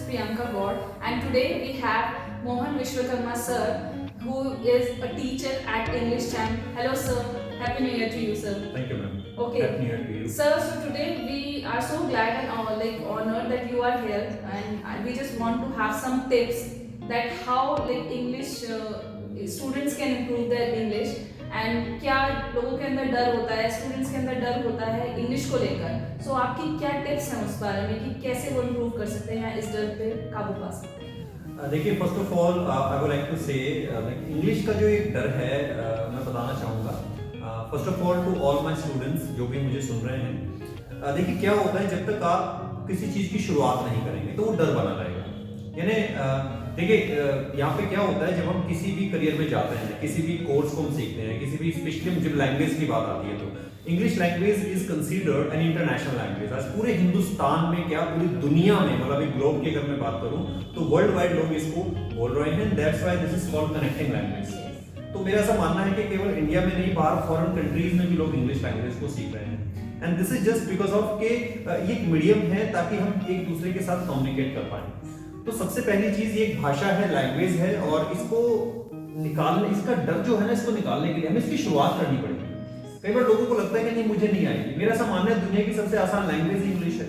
Priyanka Gaur, and today we have Mohan Vishwakarma sir, who is a teacher at English Champ. Hello sir, Happy New Year to you sir. Thank you, ma'am. Okay. Happy New Year to you. Sir, so today we are so glad and honored that you are here, and we just want to have some tips that how English students can improve their English, and क्या लोगों के अंदर डर होता है, students के अंदर डर होता है इंग्लिश को लेकर. सो आपकी क्या टिप्स हैं उस बारे में कि कैसे वो इम्प्रूव कर सकते हैं या इस डर पे काबू पा सकते हैं? देखिए, first of all I would like to say English का जो एक डर है मैं बताना चाहूँगा. First of all to all my students जो भी मुझे सुन रहे हैं, देखिए क्या होता है, जब तक आप किसी चीज़ की शुरुआत नहीं करेंगे तो वो डर बना रहेगा. यानी देखिए यहाँ पे क्या होता है, जब हम किसी भी करियर में जाते हैं, किसी भी कोर्स को हम सीखते हैं, किसी भी स्पेशली जब लैंग्वेज की बात आती है तो English language is considered an international language. आज पूरे हिंदुस्तान में क्या पूरी दुनिया में, मतलब एक ग्लोब की अगर मैं बात करूं तो वर्ल्ड वाइड लोग इसको बोल रहे हैं. That's why this is called connecting language. तो मेरा ऐसा मानना है कि केवल इंडिया में नहीं, बाहर फॉरेन कंट्रीज में भी लोग इंग्लिश लैंग्वेज को सीख रहे हैं. And this is just because of के ये एक मीडियम है ताकि हम एक दूसरे के साथ कम्युनिकेट कर पाए. तो सबसे पहली चीज ये एक भाषा है, लैंग्वेज है, और इसको निकालने, इसका डर जो है ना, इसको निकालने के लिए हमें इसकी शुरुआत करनी पड़ेगी. कई बार लोगों को लगता है कि नहीं मुझे नहीं आएगी. मेरा ऐसा मानना है दुनिया की सबसे आसान लैंग्वेज इंग्लिश है.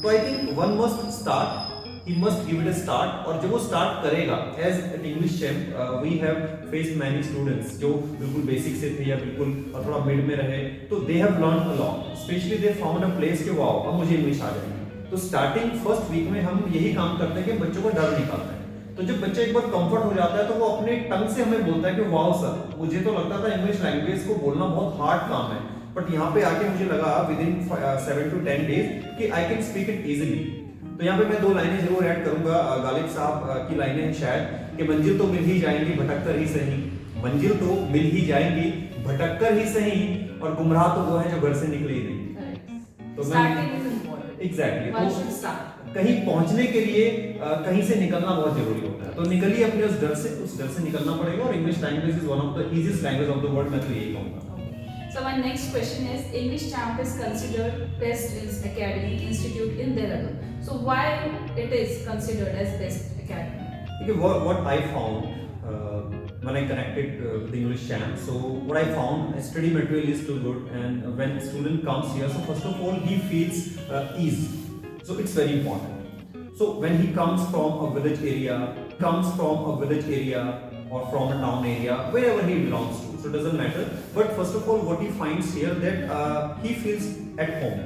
तो I think one must start, he must give it a start. और जब वो स्टार्ट करेगा, as an English champ we have faced many students जो बिल्कुल बेसिक से थे या बिल्कुल थोड़ा मिड में रहे, तो they have learn a lot. Specially they found a place कि वाओ अब मुझे इंग्लिश आ जाएगी. तो स्टार्टिंग फर्स्ट वीक में हम यही काम करते हैं कि बच्चों को डर निकालते हैं. तो जब बच्चा एक बार कंफर्ट हो जाता है तो वो अपने टंग से हमें बोलता है कि वाओ सर, मुझे तो लगता था इंग्लिश लैंग्वेज को बोलना बहुत हार्ड काम है, बट यहाँ पे आके मुझे लगा विद इन 7 to 10 days कि I can speak it easily. तो यहाँ पे मैं 2 लाइनें जरूर ऐड करूंगा. गालिब साहब की लाइनें हैं शायद कि मंजिल तो मिल ही जाएंगी भटककर ही सही. मंजिल तो मिल ही जाएंगी भटककर ही सही, और गुमराह तो वो है जो घर से निकले ही नहीं. तो एग्जैक्टली तो कहीं पहुंचने के लिए कहीं से निकलना बहुत जरूरी होता है. तो निकलिए अपने उस डर से निकलना पड़ेगा. और English language is one of the easiest language of the world. मैं तो यही कहूंगा. So my next question is, English Champ is considered best academic institute in Dehradun. So why it is considered as best academy? Okay, what I found when I connected with English Champ, so what I found, study material is too good, and when student comes here, so first of all he feels ease. So it's very important. So when he comes from a village area, or from a town area, wherever he belongs to, so it doesn't matter. But first of all, what he finds here that he feels at home.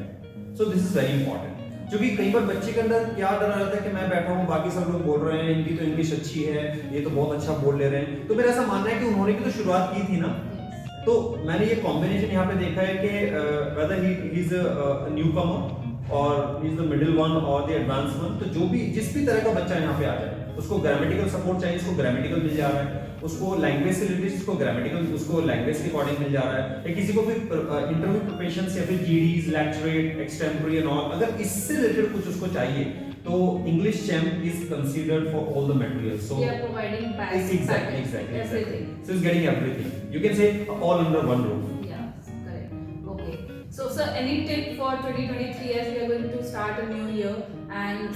So this is very important. क्योंकि कई बार बच्चे के अंदर क्या डर रहता है कि मैं बैठा हूँ, बाकी सब लोग बोल रहे हैं इनकी तो इंग्लिश अच्छी है, ये तो बहुत अच्छा बोल ले रहे हैं. तो मेरा ऐसा मानना है कि उन्होंने भी तो शुरुआत की थी ना. तो मैंने ये कॉम्बिनेशन यहाँ पे देखा है कि whether he is a newcomer और he is the middle one or the advanced one, तो जो भी जिस भी तरह का बच्चा यहाँ पे आ जाए, उसको ग्रामेटिकल सपोर्ट चाहिए, उसको ग्रामेटिकल मिल जा रहा है. उसको लैंग्वेज से रिलेटेड, उसको ग्रामेटिकल, उसको लैंग्वेज के अकॉर्डिंग मिल जा रहा है. या किसी को भी इंटरव्यू प्रिपरेशन या फिर जीडीज, लेक्चरेट, एक्सटेम्पोररी एंड ऑल, अगर इससे रिलेटेड कुछ उसको चाहिए तो English champ is considered for all the material. So we are providing basic exactly. everything. So he's getting everything. You can say all under one roof. Yeah, correct. Okay. So sir, any tip for 2023 as we are going to start a new year, and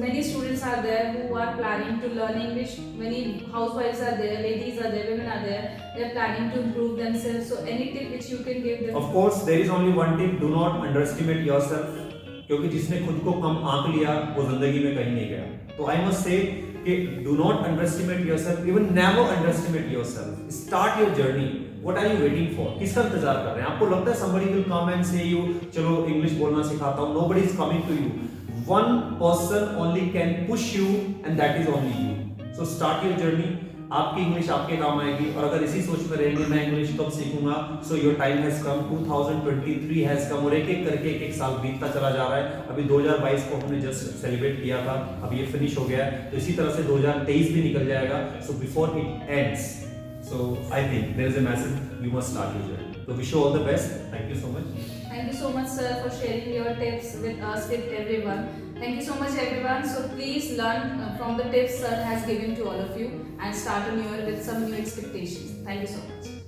many students are there who are planning to learn English. Many housewives are there, ladies are there, women are there. They are planning to improve themselves. So any tip which you can give them? Of course, there is only one tip: do not underestimate yourself. क्योंकि जिसने खुद को कम आंक लिया वो जिंदगी में कहीं नहीं गया. तो आई मस्ट से कि do not underestimate yourself, even never underestimate yourself. Start your journey. What are you waiting for? किसका इंतजार कर रहे हैं? आपको लगता है somebody will come and say you, चलो इंग्लिश बोलना सिखाता हूँ. Nobody is coming to you. One person only can push you, and that is only you. So start your journey. आपकी इंग्लिश आपके काम आएगी. और अगर इसी सोच में रहेंगे मैं इंग्लिश कब सीखूंगा, so your time has come. 2023 has come, और एक एक करके एक साल बीतता चला जा रहा है. अभी 2022 को हमने जस्ट सेलिब्रेट किया था, अब ये फिनिश हो गया है. तो इसी तरह से 2023 भी निकल जाएगा. So before it ends, so I think there is a message, you must start your journey. तो wish you all the best. Thank you so much. Thank you so much sir for sharing your tips with us, with everyone. Thank you so much everyone. So please learn from the tips sir has given to all of you and start a new year with some new expectations. Thank you so much.